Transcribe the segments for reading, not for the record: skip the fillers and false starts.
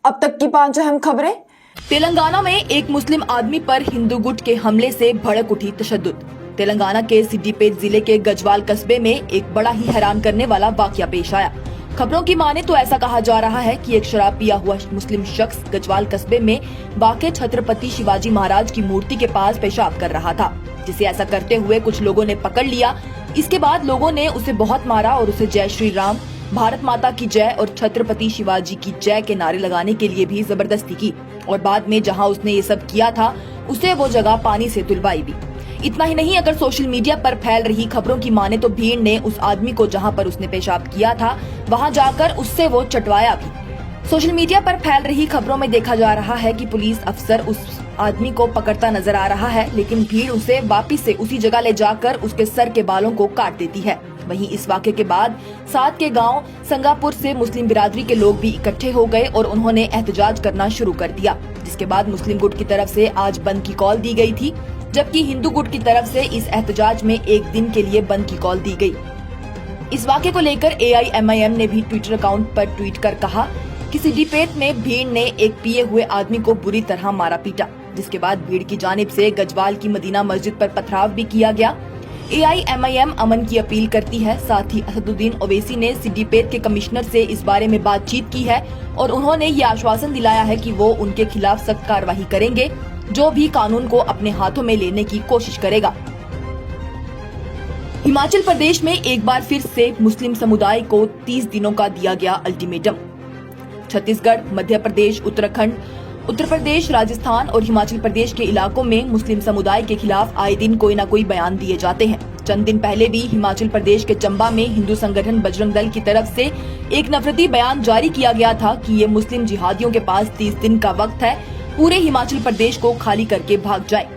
अब तक की 5 अहम खबरें। तेलंगाना में एक मुस्लिम आदमी पर हिंदू गुट के हमले से भड़क उठी तशद्दुद। तेलंगाना के सिद्दीपेट जिले के गजवाल कस्बे में एक बड़ा ही हैरान करने वाला वाकया पेश आया। खबरों की माने तो ऐसा कहा जा रहा है कि एक शराब पिया हुआ मुस्लिम शख्स गजवाल कस्बे में वाक़े छत्रपति शिवाजी महाराज की मूर्ति के पास पेशाब कर रहा था, जिसे ऐसा करते हुए कुछ लोगों ने पकड़ लिया। इसके बाद लोगों ने उसे बहुत मारा और उसे जय श्री राम, भारत माता की जय और छत्रपति शिवाजी की जय के नारे लगाने के लिए भी जबरदस्ती की और बाद में जहां उसने ये सब किया था उसे वो जगह पानी से धुलवाई भी। इतना ही नहीं, अगर सोशल मीडिया पर फैल रही खबरों की माने तो भीड़ ने उस आदमी को जहां पर उसने पेशाब किया था वहां जाकर उससे वो चटवाया भी। सोशल मीडिया पर फैल रही खबरों में देखा जा रहा है कि पुलिस अफसर उस आदमी को पकड़ता नजर आ रहा है, लेकिन भीड़ उसे वापिस से उसी जगह ले जाकर उसके सर के बालों को काट देती है। वहीं इस वाक़े के बाद साथ के गांव संगापुर से मुस्लिम बिरादरी के लोग भी इकट्ठे हो गए और उन्होंने एहतजाज करना शुरू कर दिया, जिसके बाद मुस्लिम गुट की तरफ से आज बंद की कॉल दी गई थी, जबकि हिंदू गुट की तरफ से इस एहतजाज में एक दिन के लिए बंद की कॉल दी गई। इस वाक़े को लेकर AIMIM ने भी ट्विटर अकाउंट पर ट्वीट कर कहा कि सिद्दीपेट में भीड़ ने एक पिए हुए आदमी को बुरी तरह मारा पीटा, जिसके बाद भीड़ की जानिब से गजवाल की मदीना मस्जिद पर पथराव भी किया गया। AIMIM अमन की अपील करती है। साथ ही असदुद्दीन ओवैसी ने सिद्दीपेट के कमिश्नर से इस बारे में बातचीत की है और उन्होंने ये आश्वासन दिलाया है कि वो उनके खिलाफ सख्त कार्रवाई करेंगे, जो भी कानून को अपने हाथों में लेने की कोशिश करेगा। हिमाचल प्रदेश में एक बार फिर से मुस्लिम समुदाय को 30 दिनों का दिया गया अल्टीमेटम। छत्तीसगढ़, मध्य प्रदेश, उत्तराखंड, उत्तर प्रदेश, राजस्थान और हिमाचल प्रदेश के इलाकों में मुस्लिम समुदाय के खिलाफ आए दिन कोई न कोई बयान दिए जाते हैं। चंद दिन पहले भी हिमाचल प्रदेश के चंबा में हिंदू संगठन बजरंग दल की तरफ से एक नफरती बयान जारी किया गया था कि ये मुस्लिम जिहादियों के पास 30 दिन का वक्त है, पूरे हिमाचल प्रदेश को खाली करके भाग जाए।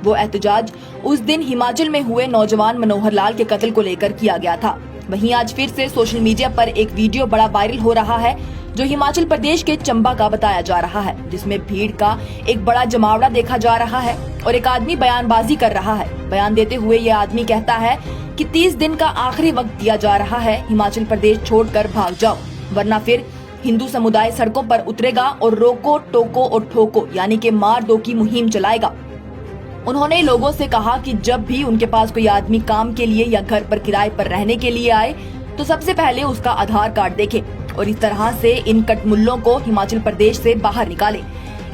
वो एहतजाज उस दिन हिमाचल में हुए नौजवान मनोहर लाल के कत्ल को लेकर किया गया था। वहीं आज फिर से सोशल मीडिया पर एक वीडियो बड़ा वायरल हो रहा है, जो हिमाचल प्रदेश के चंबा का बताया जा रहा है, जिसमें भीड़ का एक बड़ा जमावड़ा देखा जा रहा है और एक आदमी बयानबाजी कर रहा है। बयान देते हुए ये आदमी कहता है कि 30 दिन का आखिरी वक्त दिया जा रहा है, हिमाचल प्रदेश छोड़कर भाग जाओ, वरना फिर हिंदू समुदाय सड़कों पर उतरेगा और रोको टोको और ठोको यानी कि मार दो की मुहिम चलाएगा। उन्होंने लोगों से कहा कि जब भी उनके पास कोई आदमी काम के लिए या घर पर किराए पर रहने के लिए आए तो सबसे पहले उसका आधार कार्ड देखें और इस तरह से इन कटमुल्लों को हिमाचल प्रदेश से बाहर निकालें।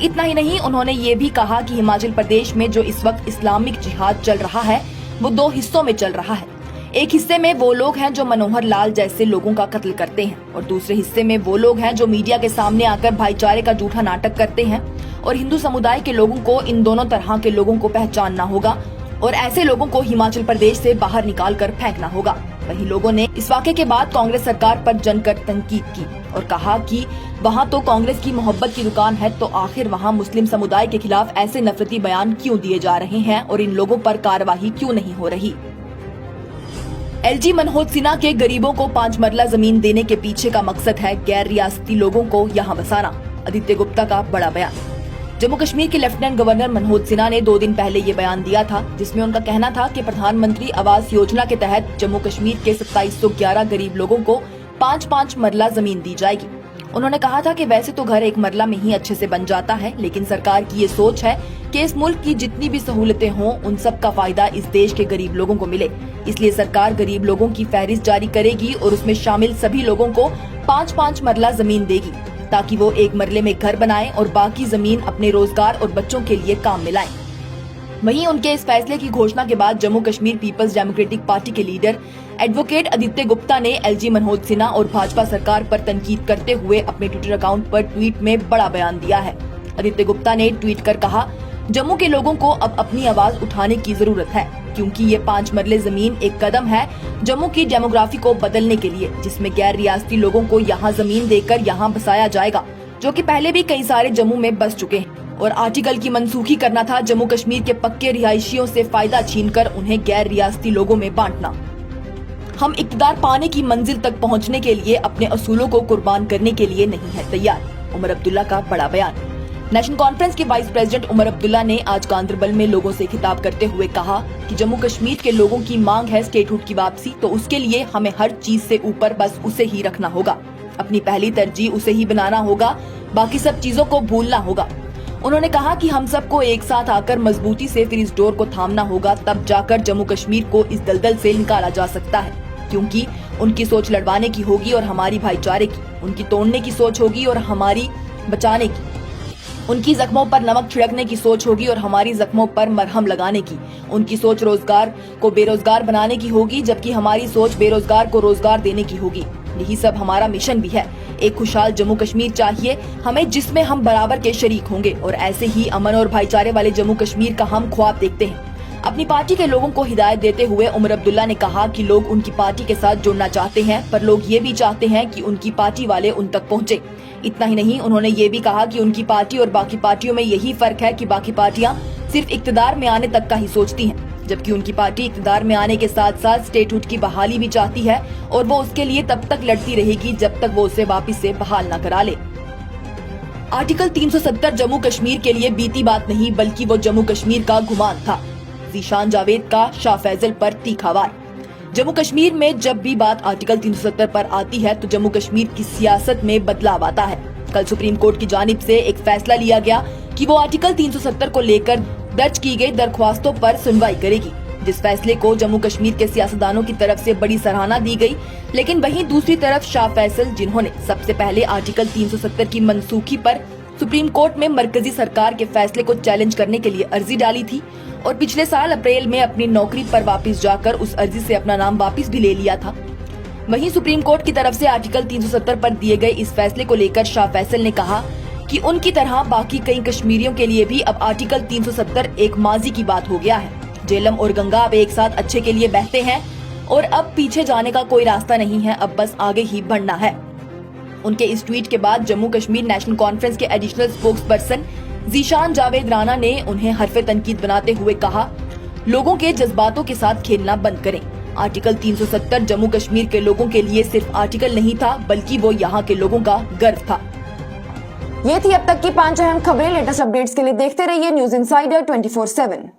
इतना ही नहीं, उन्होंने ये भी कहा कि हिमाचल प्रदेश में जो इस वक्त इस्लामिक जिहाद चल रहा है वो 2 हिस्सों में चल रहा है। एक हिस्से में वो लोग हैं जो मनोहर लाल जैसे लोगों का कत्ल करते हैं और दूसरे हिस्से में वो लोग हैं जो मीडिया के सामने आकर भाईचारे का झूठा नाटक करते हैं और हिंदू समुदाय के लोगों को इन दोनों तरह के लोगों को पहचानना होगा और ऐसे लोगों को हिमाचल प्रदेश से बाहर निकाल कर फेंकना होगा। वहीं लोगों ने इस वाक़े के बाद कांग्रेस सरकार पर जमकर तनकीद की और कहा कि वहां तो कांग्रेस की मोहब्बत की दुकान है, तो आखिर वहां मुस्लिम समुदाय के खिलाफ ऐसे नफरती बयान क्यों दिए जा रहे हैं और इन लोगों पर कार्रवाई क्यों नहीं हो रही। LG मनोहर सिन्हा के गरीबों को 5 मरला जमीन देने के पीछे का मकसद है गैर रियासती लोगों को यहाँ बसाना। आदित्य गुप्ता का बड़ा बयान। जम्मू कश्मीर के लेफ्टिनेंट गवर्नर मनोहर सिन्हा ने 2 दिन पहले ये बयान दिया था, जिसमें उनका कहना था कि प्रधानमंत्री आवास योजना के तहत जम्मू कश्मीर के 2711 गरीब लोगों को 5-5 मरला जमीन दी जाएगी। उन्होंने कहा था कि वैसे तो घर 1 मरला में ही अच्छे से बन जाता है, लेकिन सरकार की ये सोच है कि इस मुल्क की जितनी भी सहूलतें हों उन सब का फायदा इस देश के गरीब लोगों को मिले। इसलिए सरकार गरीब लोगों की फहरिस्त जारी करेगी और उसमें शामिल सभी लोगों को 5-5 मरला जमीन देगी, ताकि वो 1 मरले में घर बनाएं और बाकी जमीन अपने रोजगार और बच्चों के लिए काम में लाएं। वहीं उनके इस फैसले की घोषणा के बाद Jammu Kashmir People's Democratic Party के लीडर एडवोकेट आदित्य गुप्ता ने LG मनोहर सिन्हा और भाजपा सरकार पर तनकीद करते हुए अपने ट्विटर अकाउंट पर ट्वीट में बड़ा बयान दिया है। आदित्य गुप्ता ने ट्वीट कर कहा, जम्मू के लोगों को अब अपनी आवाज उठाने की जरूरत है, क्योंकि ये 5 मरले जमीन एक कदम है जम्मू की डेमोग्राफी को बदलने के लिए, जिसमें गैर रियासती लोगों को यहाँ जमीन देकर यहाँ बसाया जाएगा, जो कि पहले भी कई सारे जम्मू में बस चुके हैं। और आर्टिकल की मनसूखी करना था जम्मू कश्मीर के पक्के रिहायशियों से फायदा छीनकर उन्हें गैर रियासती लोगों में बांटना। हम इक़्तिदार पाने की मंजिल तक पहुंचने के लिए अपने असूलों को कुर्बान करने के लिए नहीं है तैयार। उमर अब्दुल्ला का बड़ा बयान। नेशनल कॉन्फ्रेंस के वाइस प्रेसिडेंट उमर अब्दुल्ला ने आज गांदरबल में लोगों से खिताब करते हुए कहा कि जम्मू कश्मीर के लोगों की मांग है स्टेटहुड की वापसी, तो उसके लिए हमें हर चीज से ऊपर बस उसे ही रखना होगा। अपनी पहली तरजीह उसे ही बनाना होगा, बाकी सब चीजों को भूलना होगा। उन्होंने कहा कि हम सबको एक साथ आकर मजबूती से फिर इस डोर को थामना होगा, तब जाकर जम्मू कश्मीर को इस दलदल से निकाला जा सकता है। क्योंकि उनकी सोच लड़वाने की होगी और हमारी भाईचारे की, उनकी तोड़ने की सोच होगी और हमारी बचाने की, उनकी जख्मों पर नमक छिड़कने की सोच होगी और हमारी जख्मों पर मरहम लगाने की, उनकी सोच रोजगार को बेरोजगार बनाने की होगी, जबकि हमारी सोच बेरोजगार को रोजगार देने की होगी। यही सब हमारा मिशन भी है। एक खुशहाल जम्मू कश्मीर चाहिए हमें, जिसमें हम बराबर के शरीक होंगे, और ऐसे ही अमन और भाईचारे वाले जम्मू कश्मीर का हम ख्वाब देखते हैं। अपनी पार्टी के लोगों को हिदायत देते हुए उमर अब्दुल्ला ने कहा कि लोग उनकी पार्टी के साथ जुड़ना चाहते हैं, पर लोग ये भी चाहते हैं कि उनकी पार्टी वाले उन तक पहुंचे। इतना ही नहीं, उन्होंने ये भी कहा कि उनकी पार्टी और बाकी पार्टियों में यही फर्क है कि बाकी पार्टियां सिर्फ इक्तदार में आने तक का ही सोचती हैं, जबकि उनकी पार्टी इक्तदार में आने के साथ साथ स्टेटहुड की बहाली भी चाहती है, और वो उसके लिए तब तक लड़ती रहेगी जब तक वो उसे वापस से बहाल न करा ले। आर्टिकल 370 जम्मू कश्मीर के लिए बीती बात नहीं, बल्कि वो जम्मू कश्मीर का गुमान था। ज़ीशान जावेद का शाह फैसल पर तीखा वार। जम्मू कश्मीर में जब भी बात आर्टिकल 370 पर आती है तो जम्मू कश्मीर की सियासत में बदलाव आता है। कल सुप्रीम कोर्ट की जानिब से एक फैसला लिया गया कि वो आर्टिकल 370 को लेकर दर्ज की गई दरख्वास्तों पर सुनवाई करेगी, जिस फैसले को जम्मू कश्मीर के सियासतदानों की तरफ से बड़ी सराहना दी गई। लेकिन वहीं दूसरी तरफ शाह फैसल, जिन्होंने सबसे पहले आर्टिकल 370 की मनसूखी पर सुप्रीम कोर्ट में मरकजी सरकार के फैसले को चैलेंज करने के लिए अर्जी डाली थी और पिछले साल अप्रैल में अपनी नौकरी पर वापस जाकर उस अर्जी से अपना नाम वापस भी ले लिया था। वहीं सुप्रीम कोर्ट की तरफ से आर्टिकल 370 पर दिए गए इस फैसले को लेकर शाह फैसल ने कहा कि उनकी तरह बाकी कई कश्मीरियों के लिए भी अब आर्टिकल 370 एक माजी की बात हो गया है। झेलम और गंगा अब एक साथ अच्छे के लिए बहते हैं और अब पीछे जाने का कोई रास्ता नहीं है, अब बस आगे ही बढ़ना है। उनके इस ट्वीट के बाद जम्मू कश्मीर नेशनल कॉन्फ्रेंस के additional spokes person Zeeshan Javed Rana ने उन्हें हरफे तनकीद बनाते हुए कहा, लोगों के जज्बातों के साथ खेलना बंद करें। आर्टिकल 370 जम्मू कश्मीर के लोगों के लिए सिर्फ आर्टिकल नहीं था, बल्कि वो यहाँ के लोगों का गर्व था। ये थी अब तक की 5 अहम खबरें। लेटेस्ट अपडेट्स के लिए देखते रहिए न्यूज़ इंसाइडर 24/7।